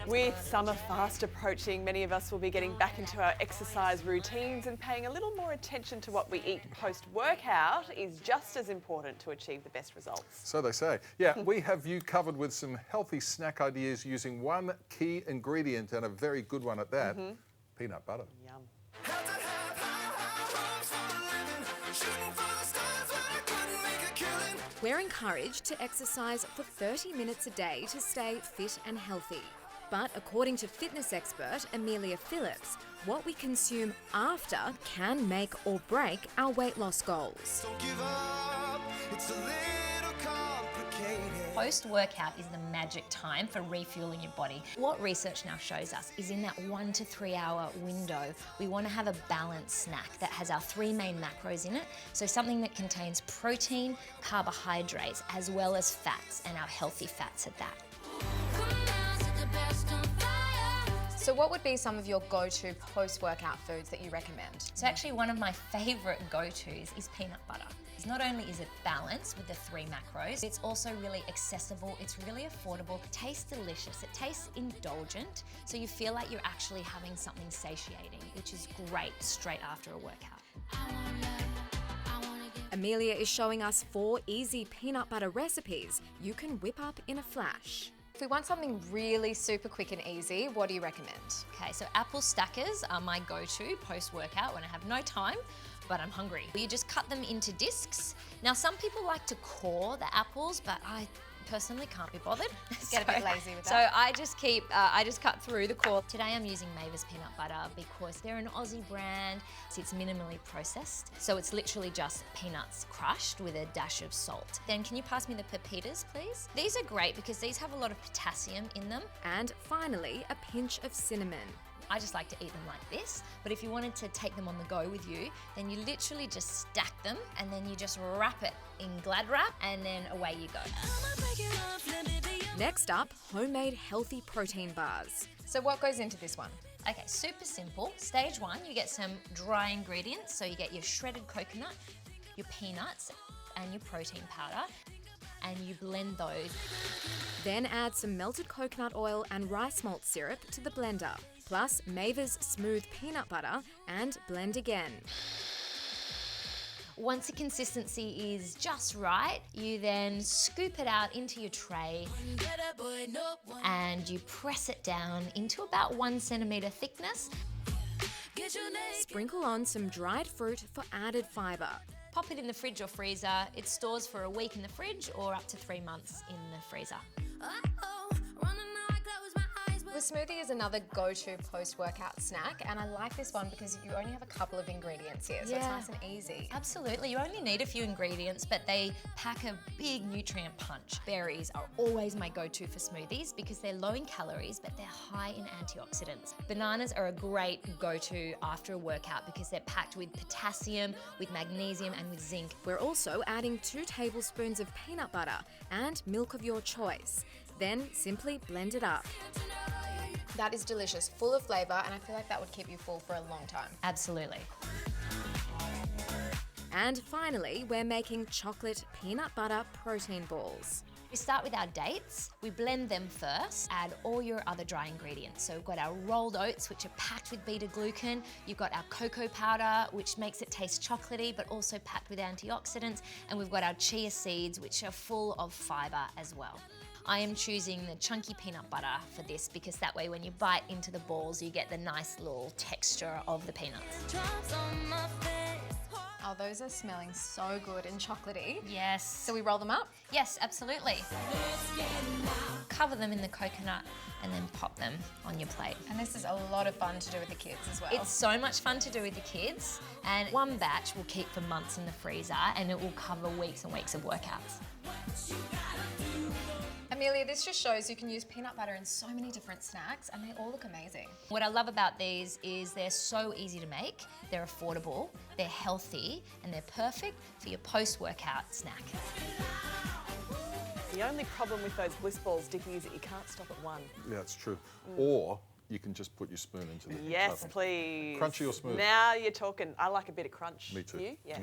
With summer fast approaching, many of us will be getting back into our exercise routines, and paying a little more attention to what we eat post-workout is just as important to achieve the best results. So they say. Yeah, we have you covered with some healthy snack ideas using one key ingredient, and a very good one at that, peanut butter. Yum. We're encouraged to exercise for 30 minutes a day to stay fit and healthy. But according to fitness expert Amelia Phillips, what we consume after can make or break our weight loss goals. Don't give up, it's a little complicated. Post-workout is the magic time for refueling your body. What research now shows us is in that 1 to 3 hour window, we want to have a balanced snack that has our 3 main macros in it. So something that contains protein, carbohydrates, as well as fats, and our healthy fats at that. So what would be some of your go-to post-workout foods that you recommend? So actually one of my favourite go-tos is peanut butter. Not only is it balanced with the 3 macros, it's also really accessible, it's really affordable, it tastes delicious, it tastes indulgent, so you feel like you're actually having something satiating, which is great straight after a workout. Amelia is showing us 4 easy peanut butter recipes you can whip up in a flash. If we want something really super quick and easy, what do you recommend? Okay, so apple stackers are my go-to post-workout when I have no time, but I'm hungry. You just cut them into discs. Now, some people like to core the apples, but I personally can't be bothered. Get a bit lazy with that. So I just cut through the core. Today I'm using Mavis peanut butter because they're an Aussie brand. It's minimally processed. So it's literally just peanuts crushed with a dash of salt. Then can you pass me the pepitas, please? These are great because these have a lot of potassium in them. And finally, a pinch of cinnamon. I just like to eat them like this, but if you wanted to take them on the go with you, then you literally just stack them and then you just wrap it in Glad wrap and then away you go. Next up, homemade healthy protein bars. So what goes into this one? Okay, super simple. Stage 1, you get some dry ingredients. So you get your shredded coconut, your peanuts, and your protein powder, and you blend those. Then add some melted coconut oil and rice malt syrup to the blender, plus Mavis smooth peanut butter, and blend again. Once the consistency is just right, you then scoop it out into your tray and you press it down into about 1 centimetre thickness. Sprinkle on some dried fruit for added fibre. Pop it in the fridge or freezer. It stores for a week in the fridge or up to 3 months in the freezer. The smoothie is another go-to post-workout snack, and I like this one because you only have a couple of ingredients here, so it's nice and easy. Absolutely, you only need a few ingredients, but they pack a big nutrient punch. Berries are always my go-to for smoothies because they're low in calories, but they're high in antioxidants. Bananas are a great go-to after a workout because they're packed with potassium, with magnesium, and with zinc. We're also adding 2 tablespoons of peanut butter and milk of your choice. Then simply blend it up. That is delicious, full of flavour, and I feel like that would keep you full for a long time. Absolutely. And finally, we're making chocolate peanut butter protein balls. We start with our dates. We blend them first, add all your other dry ingredients. So we've got our rolled oats, which are packed with beta-glucan. You've got our cocoa powder, which makes it taste chocolatey, but also packed with antioxidants. And we've got our chia seeds, which are full of fibre as well. I am choosing the chunky peanut butter for this because that way when you bite into the balls, you get the nice little texture of the peanuts. Oh, those are smelling so good and chocolatey. Yes. So we roll them up? Yes, absolutely. Cover them in the coconut and then pop them on your plate. And this is a lot of fun to do with the kids as well. It's so much fun to do with the kids, and one batch will keep for months in the freezer and it will cover weeks and weeks of workouts. Amelia, this just shows you can use peanut butter in so many different snacks and they all look amazing. What I love about these is they're so easy to make, they're affordable, they're healthy, and they're perfect for your post-workout snack. The only problem with those bliss balls, Dickie, is that you can't stop at one. Yeah, it's true. Or you can just put your spoon into the Yes, please. Crunchy or smooth? Now you're talking. I like a bit of crunch. Me too. You? Yeah.